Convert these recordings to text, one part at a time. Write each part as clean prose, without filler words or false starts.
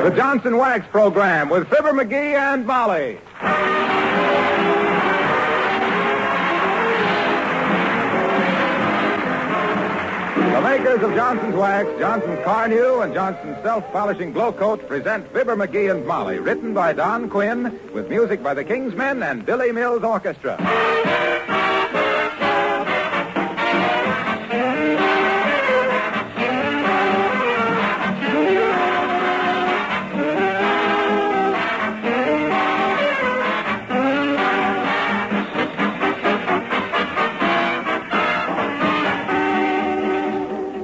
The Johnson Wax Program with Fibber, McGee, and Molly. The makers of Johnson's Wax, Johnson's Carnew, and Johnson's Self-Polishing Glow Coat present Fibber, McGee, and Molly, written by Don Quinn, with music by the Kingsmen and Billy Mills Orchestra.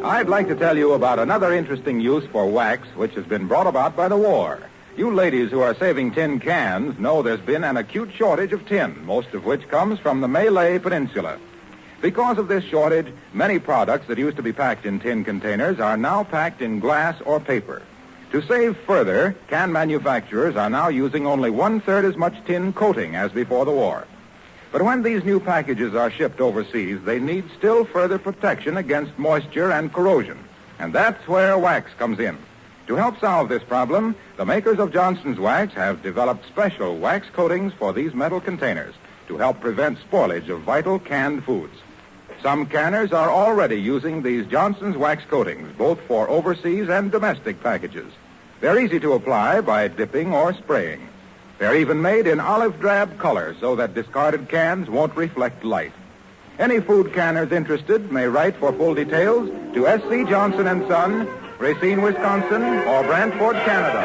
I'd like to tell you about another interesting use for wax which has been brought about by the war. You ladies who are saving tin cans know there's been an acute shortage of tin, most of which comes from the Malay Peninsula. Because of this shortage, many products that used to be packed in tin containers are now packed in glass or paper. To save further, can manufacturers are now using only one-third as much tin coating as before the war. But when these new packages are shipped overseas, they need still further protection against moisture and corrosion. And that's where wax comes in. To help solve this problem, the makers of Johnson's Wax have developed special wax coatings for these metal containers to help prevent spoilage of vital canned foods. Some canners are already using these Johnson's Wax coatings, both for overseas and domestic packages. They're easy to apply by dipping or spraying. They're even made in olive drab color so that discarded cans won't reflect light. Any food canners interested may write for full details to S.C. Johnson & Son, Racine, Wisconsin, or Brantford, Canada.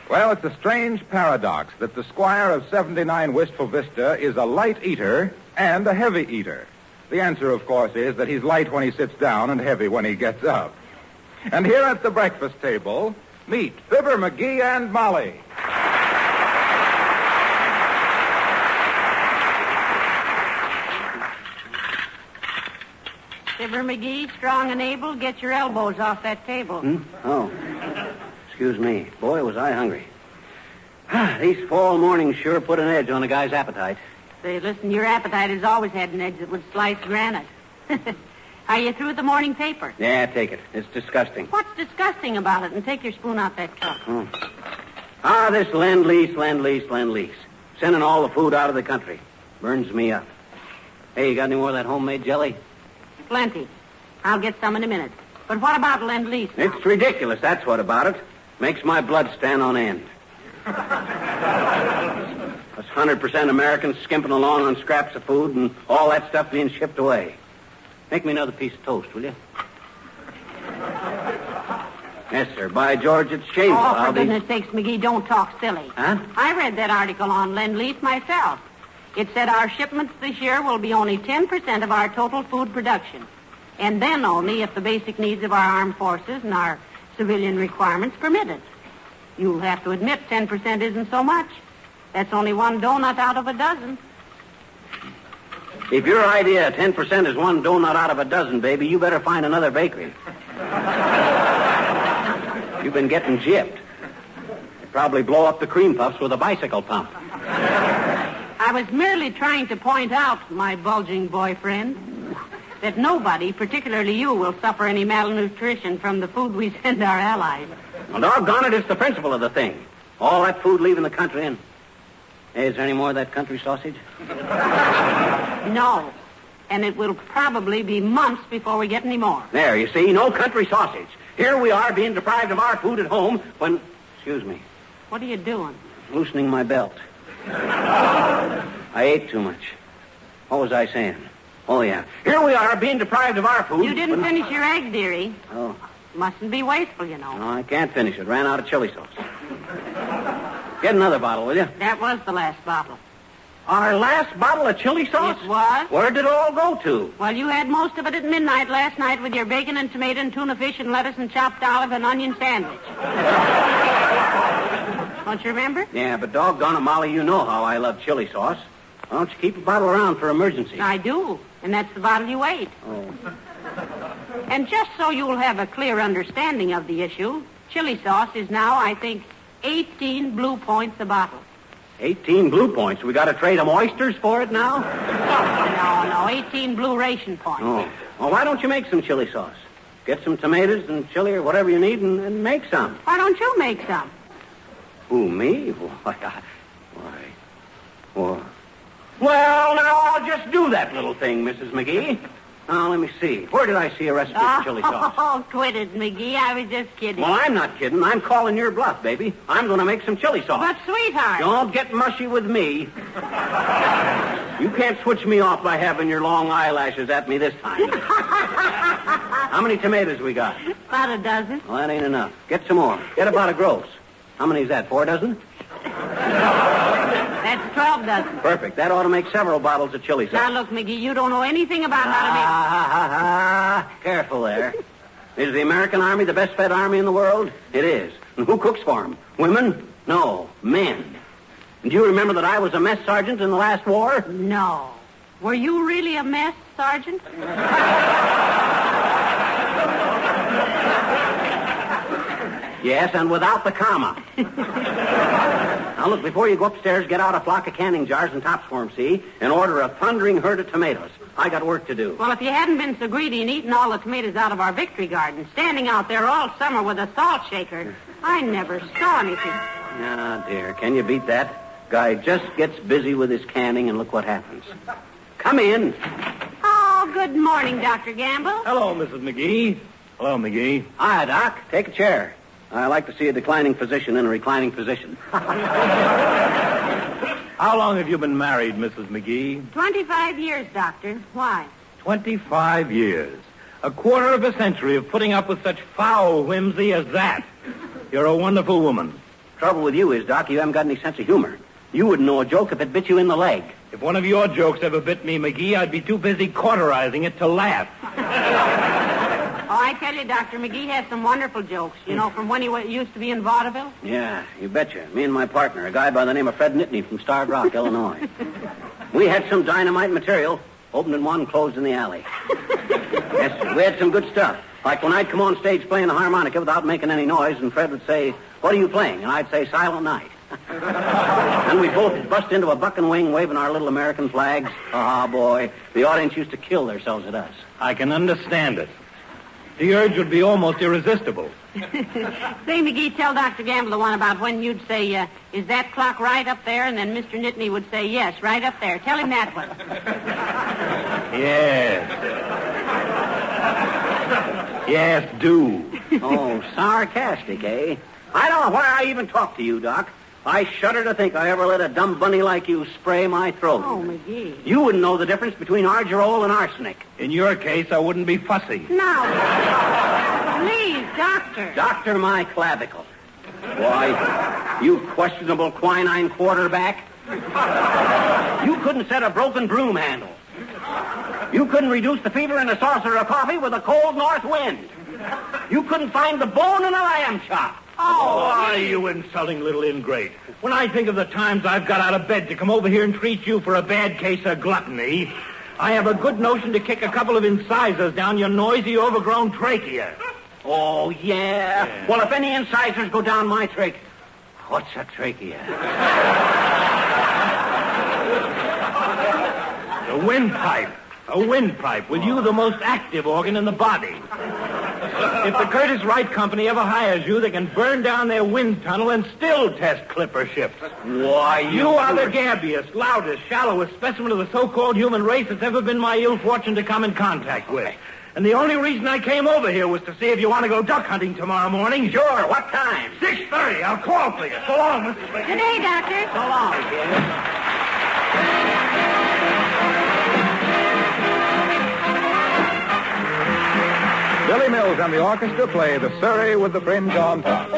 Well, it's a strange paradox that the squire of 79 Wistful Vista is a light eater and a heavy eater. The answer, of course, is that he's light when he sits down and heavy when he gets up. And here at the breakfast table, meet Fibber, McGee, and Molly. Fibber, McGee, strong and able, get your elbows off that table. Oh. Excuse me. Boy, was I hungry. These fall mornings sure put an edge on a guy's appetite. Say, listen, your appetite has always had an edge that would slice granite. Are you through with the morning paper? Yeah, take it. It's disgusting. What's disgusting about it? And take your spoon out that cup. This lend-lease. Sending all the food out of the country. Burns me up. Hey, you got any more of that homemade jelly? Plenty. I'll get some in a minute. But what about Lend-Lease? It's ridiculous, that's what about it. Makes my blood stand on end. Us 100% Americans skimping along on scraps of food and all that stuff being shipped away. Make me another piece of toast, will you? Yes, sir. By George, it's shameful. Oh, for goodness sakes, McGee, don't talk silly. Huh? I read that article on Lend-Lease myself. It said our shipments this year will be only 10% of our total food production. And then only if the basic needs of our armed forces and our civilian requirements permit it. You'll have to admit 10% isn't so much. That's only one donut out of a dozen. If your idea 10% is one donut out of a dozen, baby, you better find another bakery. You've been getting gypped. They probably blow up the cream puffs with a bicycle pump. I was merely trying to point out, my bulging boyfriend, that nobody, particularly you, will suffer any malnutrition from the food we send our allies. Well, doggone it, it's the principle of the thing. All that food leaving the country and... Hey, is there any more of that country sausage? No. And it will probably be months before we get any more. There, you see, no country sausage. Here we are being deprived of our food at home when... Excuse me. What are you doing? Loosening my belt. I ate too much. What was I saying? Oh, yeah. Here we are being deprived of our food. You didn't finish your egg, dearie. Oh. Mustn't be wasteful, you know. No, I can't finish it. Ran out of chili sauce. Get another bottle, will you? That was the last bottle. Our last bottle of chili sauce? It was. Where did it all go to? Well, you had most of it at midnight last night with your bacon and tomato and tuna fish and lettuce and chopped olive and onion sandwich. Don't you remember? Yeah, but doggone it, Molly, you know how I love chili sauce. Why don't you keep a bottle around for emergencies? I do, and that's the bottle you ate. Oh. And just so you'll have a clear understanding of the issue, chili sauce is now, I think, 18 blue points a bottle. 18 blue points. We got to trade them oysters for it now? No, 18 blue ration points. Oh. Well, why don't you make some chili sauce? Get some tomatoes and chili or whatever you need and make some. Why don't you make some? Who, me? Well, now I'll just do that little thing, Mrs. McGee. Now, let me see. Where did I see a recipe for chili sauce? Oh, quit it, McGee. I was just kidding. Well, I'm not kidding. I'm calling your bluff, baby. I'm going to make some chili sauce. But, sweetheart... Don't get mushy with me. You can't switch me off by having your long eyelashes at me this time. How many tomatoes we got? About a dozen. Well, that ain't enough. Get some more. Get about a gross. How many is that, 4 dozen? That's 12 dozen. Perfect. That ought to make several bottles of chili sauce. Now, look, McGee, you don't know anything about how to make... Careful there. Is the American Army the best-fed army in the world? It is. And who cooks for them? Women? No, men. And do you remember that I was a mess sergeant in the last war? No. Were you really a mess sergeant? Yes, and without the comma. Now, look, before you go upstairs, get out a flock of canning jars and tops for 'em, see? And order a thundering herd of tomatoes. I got work to do. Well, if you hadn't been so greedy and eaten all the tomatoes out of our victory garden, standing out there all summer with a salt shaker, I never saw anything. Ah, dear, can you beat that? Guy just gets busy with his canning, and look what happens. Come in. Oh, good morning, Dr. Gamble. Hello, Mrs. McGee. Hello, McGee. Hi, Doc. Take a chair. I like to see a declining physician in a reclining position. How long have you been married, Mrs. McGee? 25 years, Doctor. Why? 25 years. A quarter of a century of putting up with such foul whimsy as that. You're a wonderful woman. Trouble with you is, Doc, you haven't got any sense of humor. You wouldn't know a joke if it bit you in the leg. If one of your jokes ever bit me, McGee, I'd be too busy cauterizing it to laugh. Oh, I tell you, Dr. McGee has some wonderful jokes. You know, from when he used to be in vaudeville. Yeah, you betcha. Me and my partner, a guy by the name of Fred Nittany from Starved Rock, Illinois. We had some dynamite material. Opened in one, closed in the alley. Yes, sir. We had some good stuff. Like when I'd come on stage playing the harmonica without making any noise, and Fred would say, "What are you playing?" And I'd say, "Silent Night." And we both bust into a buck and wing waving our little American flags. Ah, boy, the audience used to kill themselves at us. I can understand it. The urge would be almost irresistible. Say, McGee, tell Dr. Gamble the one about when you'd say, "Is that clock right up there?" And then Mr. Nittany would say, "Yes, right up there." Tell him that one. Yes. Yes, do. Oh, sarcastic, eh? I don't know why I even talk to you, Doc. I shudder to think I ever let a dumb bunny like you spray my throat. Oh, McGee. You wouldn't know the difference between argyro and arsenic. In your case, I wouldn't be fussy. Now, please, Doctor. Doctor my clavicle. Why, you questionable quinine quarterback. You couldn't set a broken broom handle. You couldn't reduce the fever in a saucer of coffee with a cold north wind. You couldn't find the bone in a lamb chop. Oh, why, you insulting little ingrate. When I think of the times I've got out of bed to come over here and treat you for a bad case of gluttony, I have a good notion to kick a couple of incisors down your noisy, overgrown trachea. Oh, yeah? Well, if any incisors go down my trachea... What's a trachea? The windpipe. A windpipe, with you the most active organ in the body. If the Curtis Wright Company ever hires you, they can burn down their wind tunnel and still test clipper ships. Why, You are the gabbiest, loudest, shallowest specimen of the so-called human race that's ever been my ill fortune to come in contact with. And the only reason I came over here was to see if you want to go duck hunting tomorrow morning. Sure, what time? 6:30. I'll call for you. So long, Mr. Blake. Good day, Doctor. So long, kid. Billy Mills and the orchestra play the Surrey with the Fringe on top.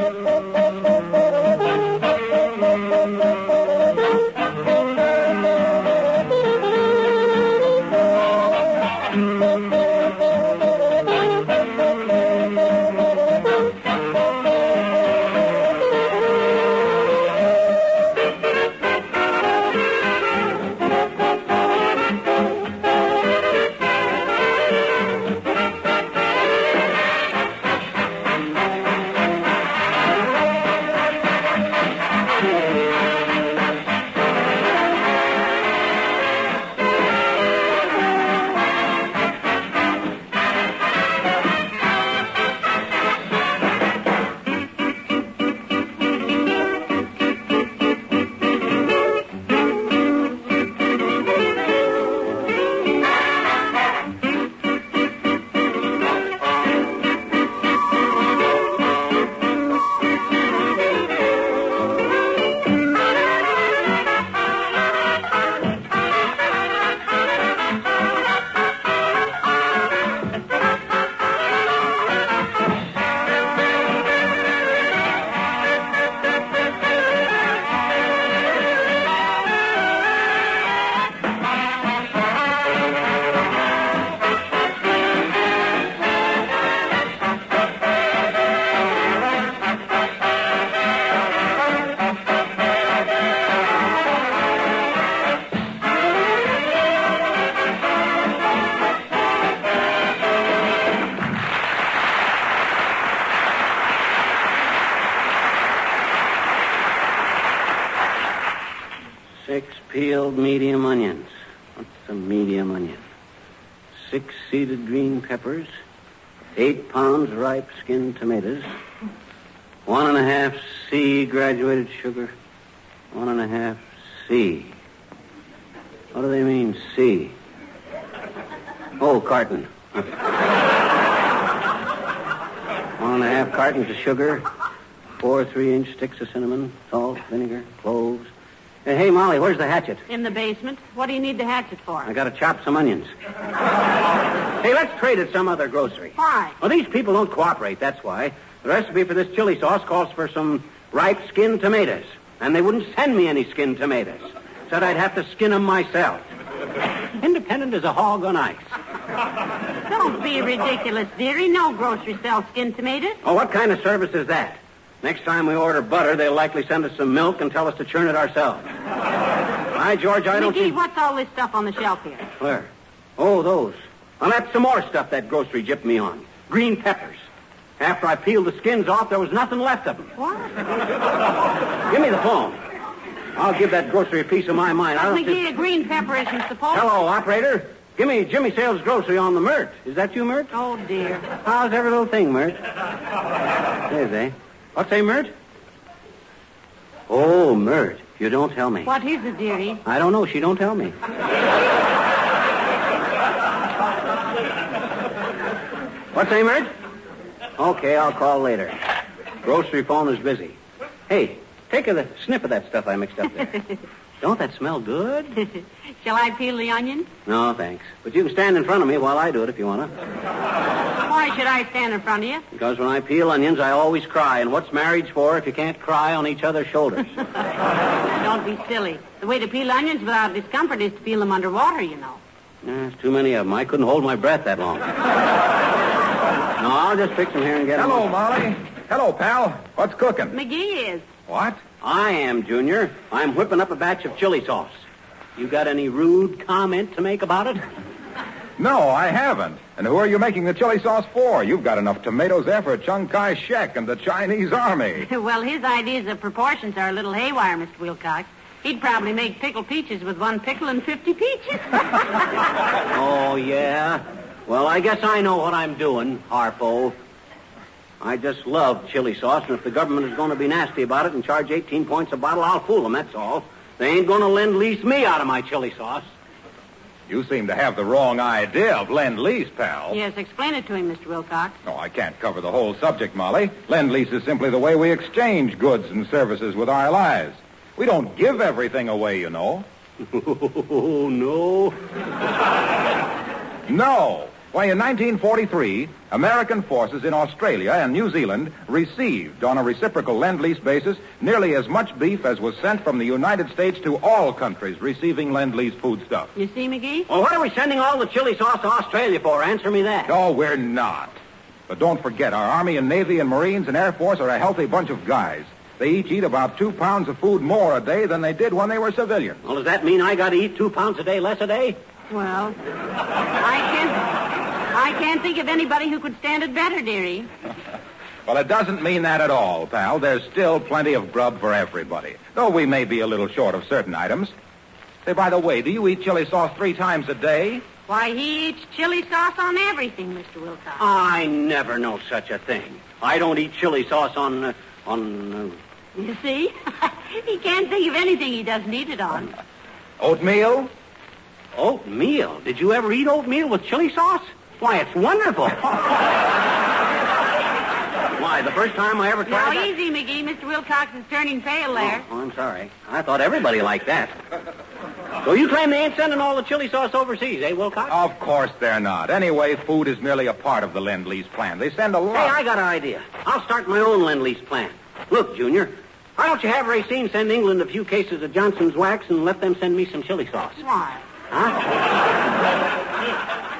6 peeled medium onions. What's a medium onion? 6 seeded green peppers. 8 pounds ripe skinned tomatoes. 1.5 C graduated sugar. 1.5 C. What do they mean, C? Oh, carton. 1.5 cartons of sugar. 4 3-inch sticks of cinnamon, salt, vinegar, cloves. Hey, Molly, where's the hatchet? In the basement. What do you need the hatchet for? I got to chop some onions. Hey, let's trade at some other grocery. Why? Well, these people don't cooperate, that's why. The recipe for this chili sauce calls for some ripe skinned tomatoes. And they wouldn't send me any skinned tomatoes. Said I'd have to skin them myself. Independent as a hog on ice. Don't be ridiculous, dearie. No grocery sells skinned tomatoes. Oh, what kind of service is that? Next time we order butter, they'll likely send us some milk and tell us to churn it ourselves. Hi, George, I don't McGee, see... what's all this stuff on the shelf here? Where? Oh, those. Well, that's some more stuff that grocery gypped me on. Green peppers. After I peeled the skins off, there was nothing left of them. What? Give me the phone. I'll give that grocery a piece of my mind. But McGee, a green pepper isn't supposed to... Hello, operator. Give me Jimmy Sales Grocery on the Mert. Is that you, Mert? Oh, dear. How's every little thing, Mert? There's eh? What's a Mert? Oh, Mert. You don't tell me. What is it, dearie? I don't know. She don't tell me. What's a Mert? Okay, I'll call later. Grocery phone is busy. Hey, take a sniff of that stuff I mixed up there. Don't that smell good? Shall I peel the onions? No, thanks. But you can stand in front of me while I do it if you want to. Why should I stand in front of you? Because when I peel onions, I always cry. And what's marriage for if you can't cry on each other's shoulders? Don't be silly. The way to peel onions without discomfort is to peel them underwater, you know. There's too many of them. I couldn't hold my breath that long. No, I'll just fix them here and get them. Hello, Molly. Hello, pal. What's cooking? McGee is. What? I am, Junior. I'm whipping up a batch of chili sauce. You got any rude comment to make about it? No, I haven't. And who are you making the chili sauce for? You've got enough tomatoes there for Chiang Kai-shek and the Chinese army. Well, his ideas of proportions are a little haywire, Mr. Wilcox. He'd probably make pickled peaches with 1 pickle and 50 peaches. Oh, yeah? Well, I guess I know what I'm doing, Harpo. I just love chili sauce, and if the government is going to be nasty about it and charge 18 points a bottle, I'll fool them, that's all. They ain't going to lend-lease me out of my chili sauce. You seem to have the wrong idea of lend-lease, pal. Yes, explain it to him, Mr. Wilcox. No, I can't cover the whole subject, Molly. Lend-lease is simply the way we exchange goods and services with our lives. We don't give everything away, you know. Oh, no. No. Why, in 1943, American forces in Australia and New Zealand received, on a reciprocal lend-lease basis, nearly as much beef as was sent from the United States to all countries receiving lend-lease foodstuff. You see, McGee? Well, what are we sending all the chili sauce to Australia for? Answer me that. No, we're not. But don't forget, our Army and Navy and Marines and Air Force are a healthy bunch of guys. They each eat about 2 pounds of food more a day than they did when they were civilians. Well, does that mean I got to eat 2 pounds a day less a day? Well, I can't think of anybody who could stand it better, dearie. Well, it doesn't mean that at all, pal. There's still plenty of grub for everybody, though we may be a little short of certain items. Say, by the way, do you eat chili sauce 3 times a day? Why, he eats chili sauce on everything, Mr. Wilcox. I never know such a thing. I don't eat chili sauce on... You see? He can't think of anything he doesn't eat it on. Oatmeal? Oatmeal? Did you ever eat oatmeal with chili sauce? Why, it's wonderful. Why, the first time I ever tried Now, that... easy, McGee. Mr. Wilcox is turning pale there. Oh, I'm sorry. I thought everybody liked that. So you claim they ain't sending all the chili sauce overseas, eh, Wilcox? Of course they're not. Anyway, food is merely a part of the Lend-Lease plan. They send a lot. Hey, I got an idea. I'll start my own Lend-Lease plan. Look, Junior, why don't you have Racine send England a few cases of Johnson's wax and let them send me some chili sauce? Why? Huh?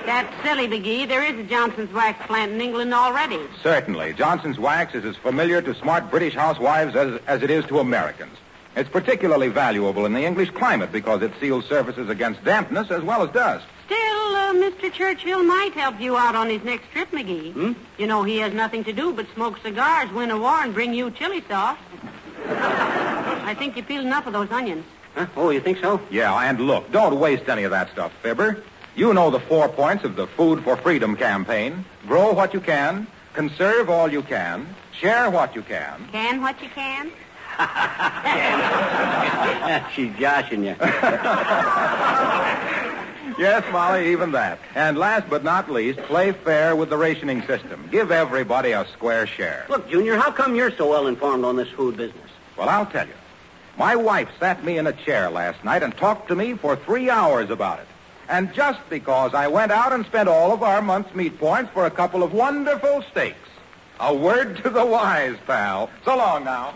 That's silly, McGee. There is a Johnson's wax plant in England already. Certainly. Johnson's wax is as familiar to smart British housewives as it is to Americans. It's particularly valuable in the English climate because it seals surfaces against dampness as well as dust. Still, Mr. Churchill might help you out on his next trip, McGee. You know, he has nothing to do but smoke cigars, win a war, and bring you chili sauce. I think you peeled enough of those onions. Huh? Oh, you think so? Yeah, and look, don't waste any of that stuff, Fibber. You know the 4 points of the Food for Freedom campaign. Grow what you can, conserve all you can, share what you can. Can what you can? She's joshing you. Yes, Molly, even that. And last but not least, play fair with the rationing system. Give everybody a square share. Look, Junior, how come you're so well informed on this food business? Well, I'll tell you. My wife sat me in a chair last night and talked to me for 3 hours about it. And just because I went out and spent all of our month's meat points for a couple of wonderful steaks. A word to the wise, pal. So long now.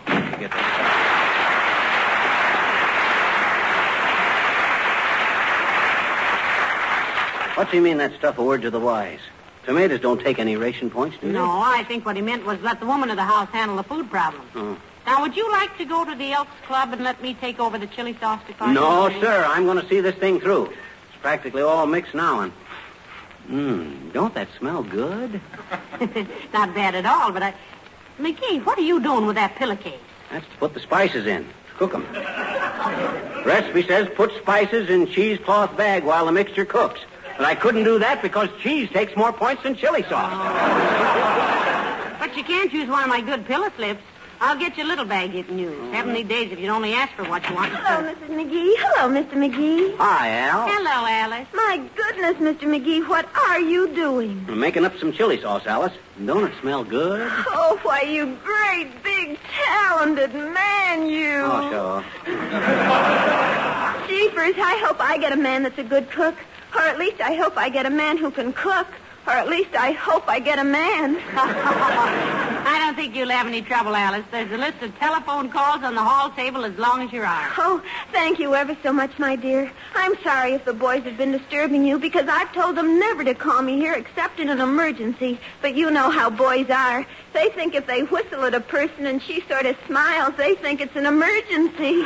What do you mean that stuff, a word to the wise? Tomatoes don't take any ration points, do they? No, I think what he meant was let the woman of the house handle the food problem. Oh. Now, would you like to go to the Elks Club and let me take over the chili sauce department? No, sir. I'm going to see this thing through. It's practically all mixed now, and... don't that smell good? Not bad at all, but McGee, what are you doing with that pillowcase? That's to put the spices in. Cook them. Recipe says put spices in cheesecloth bag while the mixture cooks. But I couldn't do that because cheese takes more points than chili sauce. But you can't use one of my good pillow slips. I'll get you a little bag you can use. Heavenly days if you'd only ask for what you want. Hello, Mrs. McGee. Hello, Mr. McGee. Hi, Al. Hello, Alice. My goodness, Mr. McGee, what are you doing? I'm making up some chili sauce, Alice. Don't it smell good? Oh, why, you great, big, talented man, you. Oh, sure. Jeepers, I hope I get a man that's a good cook. Or at least I hope I get a man who can cook. Or at least I hope I get a man. I don't think you'll have any trouble, Alice. There's a list of telephone calls on the hall table as long as your arm. Oh, thank you ever so much, my dear. I'm sorry if the boys have been disturbing you because I've told them never to call me here except in an emergency. But you know how boys are. They think if they whistle at a person and she sort of smiles, they think it's an emergency.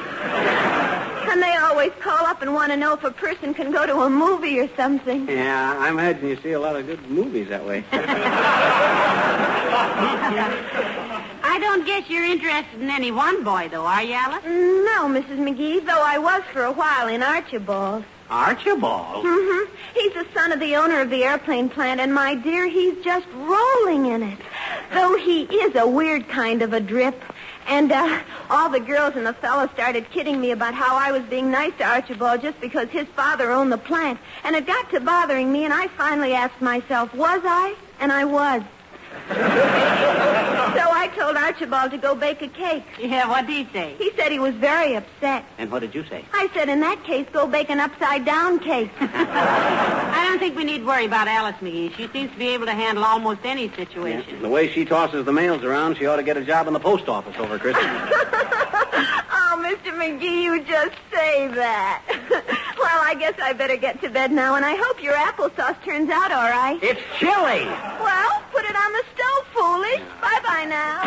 And they always call up and want to know if a person can go to a movie or something. Yeah, I imagine you see a lot of good movies that way. I don't guess you're interested in any one boy, though, are you, Alice? No, Mrs. McGee, though I was for a while in Archibald. Archibald? Mm-hmm. He's the son of the owner of the airplane plant, and, my dear, he's just rolling in it. Though he is a weird kind of a drip. And all the girls and the fellows started kidding me about how I was being nice to Archibald just because his father owned the plant. And it got to bothering me, and I finally asked myself, was I? And I was. So I told Archibald to go bake a cake. Yeah, what did he say? He said he was very upset. And what did you say? I said, in that case, go bake an upside-down cake. I don't think we need worry about Alice, McGee. She seems to be able to handle almost any situation. Yeah. The way she tosses the mails around, she ought to get a job in the post office over Christmas. Oh, Mr. McGee, you just say that. Well, I guess I better get to bed now, and I hope your applesauce turns out all right. It's chilly. Well, put it on the stove, foolish. Bye-bye now.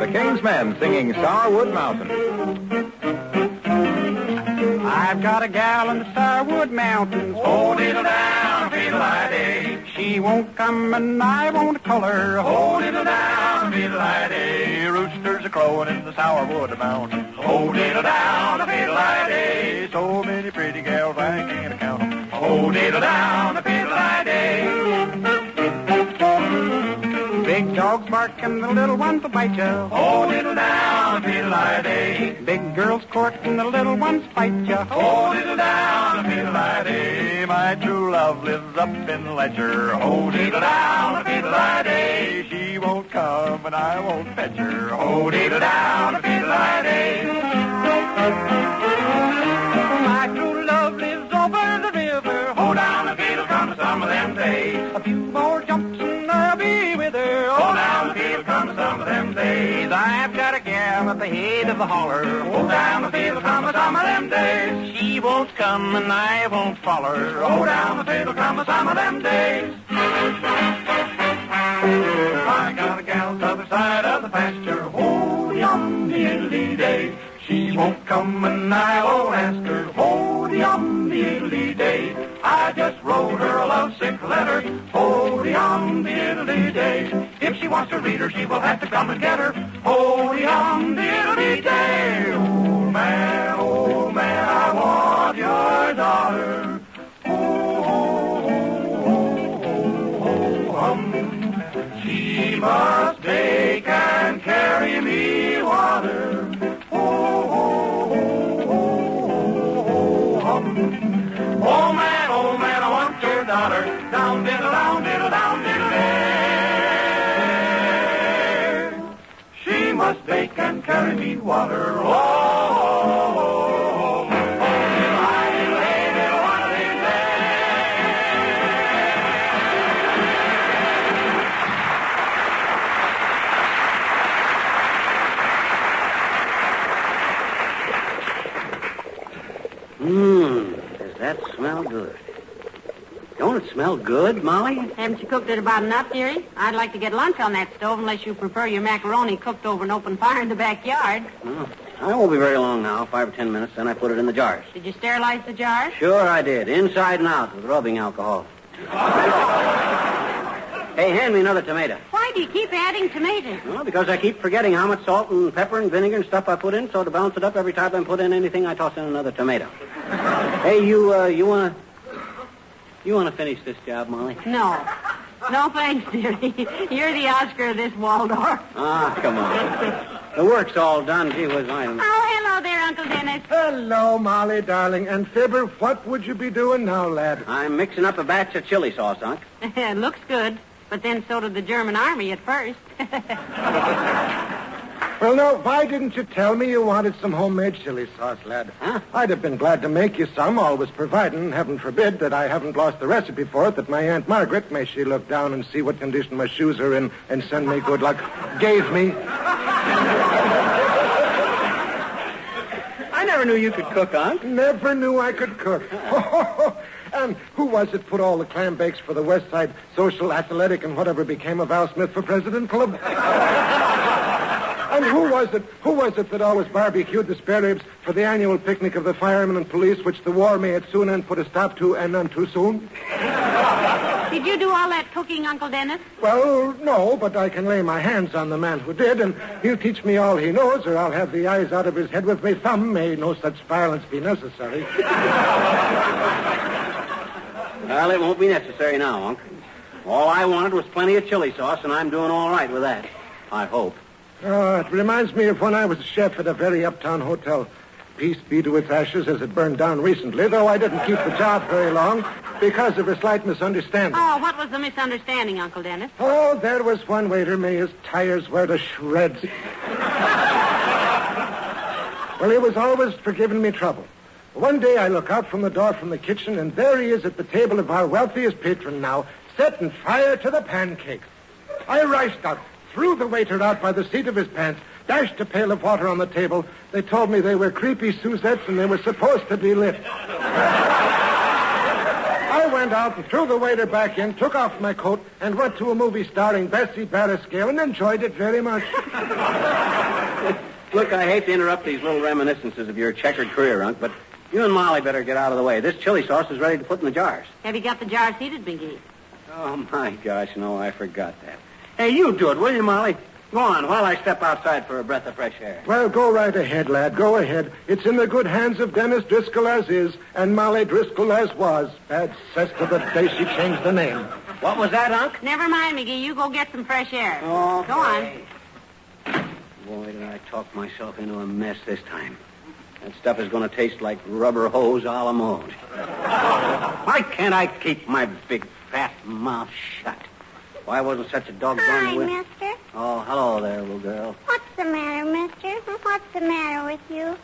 The King's Men singing Starwood Mountain. I've got a gal in the Starwood Mountains. Oh, diddle down, fiddle-I-day. She won't come and I won't call her. Oh, diddle down, fiddle-I-day. Roosters are crowing in the Starwood Mountains. Oh, diddle down, fiddle-I-day. So many pretty gals I can't count 'em. Oh, diddle down, fiddle-I-day. Big dogs bark and the little ones will bite ya. Oh, diddle down, fiddle-I-day. Big girls court and the little ones fight ya. Oh, diddle down, fiddle-I-day. My true love lives up in Ledger. Oh, diddle down, fiddle-I-day. She won't come and I won't fetch her. Oh, diddle down, fiddle-I-day. My true love lives over the river. Oh, down the fiddle come some of them days. A few more jumps and I'll be with her. Oh, down the fiddle come some of them days. I've got a gal at the head of the holler. Oh, down the fiddle come some of them days. She won't come and I won't follow her. Oh, down the fiddle come some of them days. I got a gal to the other side of the pasture. Oh, yum, diddly day. She won't come and I won't ask her. Oh, yum, diddly day. I just wrote her a lovesick letter. Ho-de-hum-diddly-day. If she wants to read her, she will have to come and get her. Ho-de-hum-diddly-day. Old man, I want your daughter. Ho-hum. She must take and carry me water. Oh man, I want your daughter. Down, diddle, down, diddle, down, diddle, day. She must bake and carry me water. Oh, diddle, I, diddle, hey, diddle, one of these Does that smell good? Don't it smell good, Molly? Haven't you cooked it about enough, dearie? I'd like to get lunch on that stove unless you prefer your macaroni cooked over an open fire in the backyard. Oh, I won't be very long now, 5 or 10 minutes, then I put it in the jars. Did you sterilize the jars? Sure I did, inside and out with rubbing alcohol. Hey, hand me another tomato. Why do you keep adding tomatoes? Well, because I keep forgetting how much salt and pepper and vinegar and stuff I put in, so to balance it up every time I put in anything, I toss in another tomato. Hey, you wanna finish this job, Molly? No. No, thanks, dearie. You're the Oscar of this Waldorf. Ah, come on. The work's all done. Gee whiz, I... Oh, hello there, Uncle Dennis. Hello, Molly, darling. And Fibber, what would you be doing now, lad? I'm mixing up a batch of chili sauce, Unc. Looks good. But then so did the German army at first. Well, now, why didn't you tell me you wanted some homemade chili sauce, lad? Huh? I'd have been glad to make you some, always providing, heaven forbid, that I haven't lost the recipe for it, that my Aunt Margaret, may she look down and see what condition my shoes are in and send me good luck, gave me. I never knew you could cook, Unc. Never knew I could cook. And who was it put all the clam bakes for the West Side Social, Athletic, and whatever became of Al Smith for President Club? And who was it that always barbecued the spare ribs for the annual picnic of the firemen and police, which the war may at soon end put a stop to, and none too soon? Did you do all that cooking, Uncle Dennis? Well, no, but I can lay my hands on the man who did, and he'll teach me all he knows, or I'll have the eyes out of his head with my thumb. May no such violence be necessary. Well, it won't be necessary now, Unc. All I wanted was plenty of chili sauce, and I'm doing all right with that. I hope. It reminds me of when I was a chef at a very uptown hotel. Peace be to its ashes as it burned down recently, though I didn't keep the job very long because of a slight misunderstanding. Oh, what was the misunderstanding, Uncle Dennis? Oh, there was one waiter, may his tires wear to shreds. Well, he was always for giving me trouble. One day I look out from the door from the kitchen, and there he is at the table of our wealthiest patron now, setting fire to the pancakes. I rushed out, threw the waiter out by the seat of his pants, dashed a pail of water on the table. They told me they were creepy Suzettes and they were supposed to be lit. I went out and threw the waiter back in, took off my coat, and went to a movie starring Bessie Barriscale and enjoyed it very much. Look, I hate to interrupt these little reminiscences of your checkered career, Unc, but you and Molly better get out of the way. This chili sauce is ready to put in the jars. Have you got the jars heated, McGee? Oh, my gosh, no, I forgot that. Hey, you do it, will you, Molly? Go on, while I step outside for a breath of fresh air. Well, go right ahead, lad. Go ahead. It's in the good hands of Dennis Driscoll as is, and Molly Driscoll as was. Bad cess to the day she changed the name. What was that, Unc? Never mind, McGee. You go get some fresh air. Okay. Go on. Boy, did I talk myself into a mess this time. That stuff is going to taste like rubber hose a la mode. Why can't I keep my big, fat mouth shut? Why wasn't such a doggone... Hi, mister. Oh, hello there, little girl. What's the matter, mister? What's the matter with you,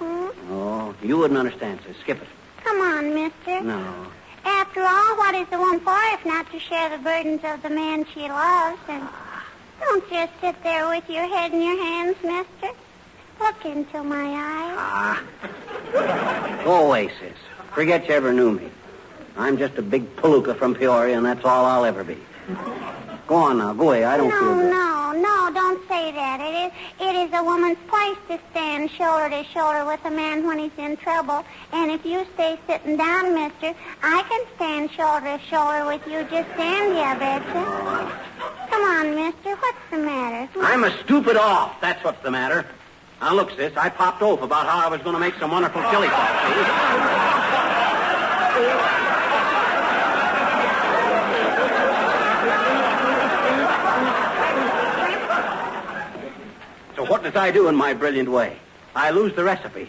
Oh, you wouldn't understand, sis. Skip it. Come on, mister. No. After all, what is a woman for if not to share the burdens of the man she loves? And don't just sit there with your head in your hands, mister. Look into my eyes. Go away, sis. Forget you ever knew me. I'm just a big palooka from Peoria, and that's all I'll ever be. Go on now. Go away. I don't feel good. No, don't say that. It is a woman's place to stand shoulder to shoulder with a man when he's in trouble. And if you stay sitting down, mister, I can stand shoulder to shoulder with you. Just stand here, I betcha. Come on, mister. What's the matter? I'm a stupid off. That's what's the matter. Now, look, sis, I popped off about how I was going to make some wonderful chili sauce. So what does I do in my brilliant way? I lose the recipe.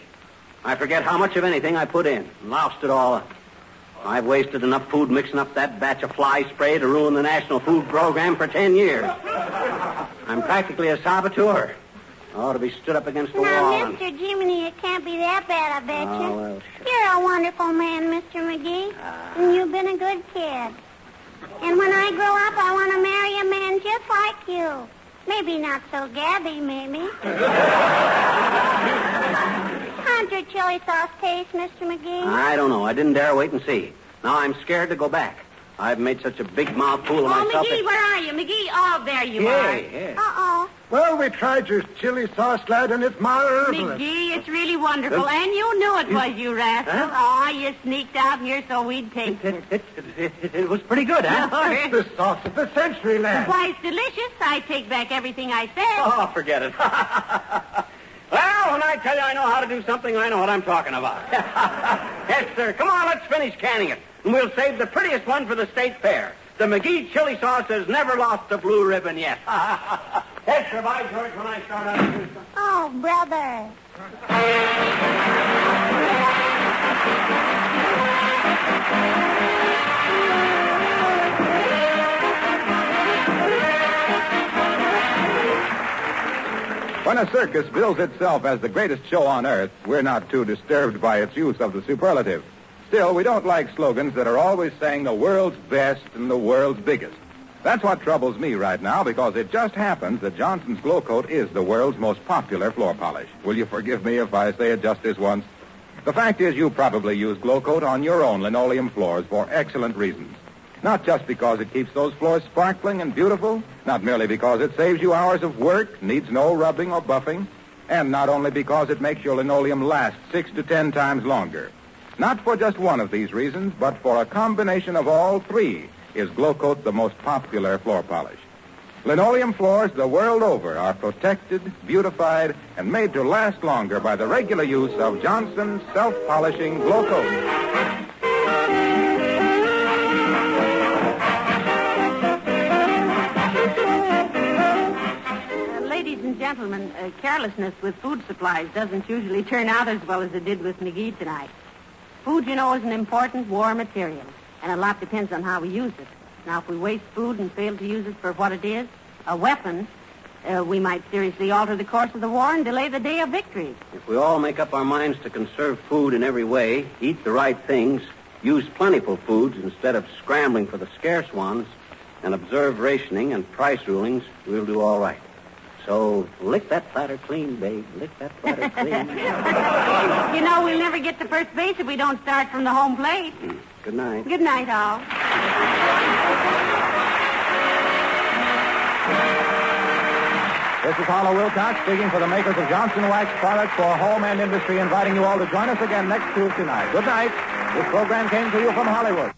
I forget how much of anything I put in and loused it all up. I've wasted enough food mixing up that batch of fly spray to ruin the National Food Program for 10 years. I'm practically a saboteur. I ought to be stood up against the wall. Now, Mr. Jiminy, it can't be that bad, I bet you. Oh, well, sure. You're a wonderful man, Mr. McGee. And you've been a good kid. And when I grow up, I want to marry a man just like you. Maybe not so gabby, maybe. How'd your chili sauce taste, Mr. McGee? I don't know. I didn't dare wait and see. Now I'm scared to go back. I've made such a big mouthful of myself. McGee, where are you? McGee, oh, there you are. Yeah. Uh-oh. Well, we tried your chili sauce, lad, and it's marvelous. McGee, it's really wonderful. And you knew it was, you rascal. Huh? Oh, you sneaked out here so we'd taste it. It was pretty good, huh? It's the sauce of the century, lad. Why, it's delicious. I take back everything I said. Oh, forget it. Well, when I tell you I know how to do something, I know what I'm talking about. Yes, sir. Come on, let's finish canning it. And we'll save the prettiest one for the state fair. The McGee chili sauce has never lost a blue ribbon yet. Yes, sir. By George, when I start out to do something. Oh, brother. When a circus bills itself as the greatest show on earth, we're not too disturbed by its use of the superlative. Still, we don't like slogans that are always saying the world's best and the world's biggest. That's what troubles me right now, because it just happens that Johnson's Glow Coat is the world's most popular floor polish. Will you forgive me if I say it just this once? The fact is, you probably use Glow Coat on your own linoleum floors for excellent reasons. Not just because it keeps those floors sparkling and beautiful, not merely because it saves you hours of work, needs no rubbing or buffing, and not only because it makes your linoleum last 6 to 10 times longer. Not for just one of these reasons, but for a combination of all three is Glow Coat the most popular floor polish. Linoleum floors the world over are protected, beautified, and made to last longer by the regular use of Johnson's self-polishing Glow Coat. Ladies and gentlemen, carelessness with food supplies doesn't usually turn out as well as it did with McGee tonight. Food, you know, is an important war material, and a lot depends on how we use it. Now, if we waste food and fail to use it for what it is, a weapon, we might seriously alter the course of the war and delay the day of victory. If we all make up our minds to conserve food in every way, eat the right things, use plentiful foods instead of scrambling for the scarce ones, and observe rationing and price rulings, we'll do all right. So lick that platter clean, babe. Lick that platter clean. You know, we'll never get to first base if we don't start from the home plate. Good night. Good night, all. This is Harlow Wilcox speaking for the makers of Johnson Wax products for home and industry, inviting you all to join us again next Tuesday night. Good night. This program came to you from Hollywood.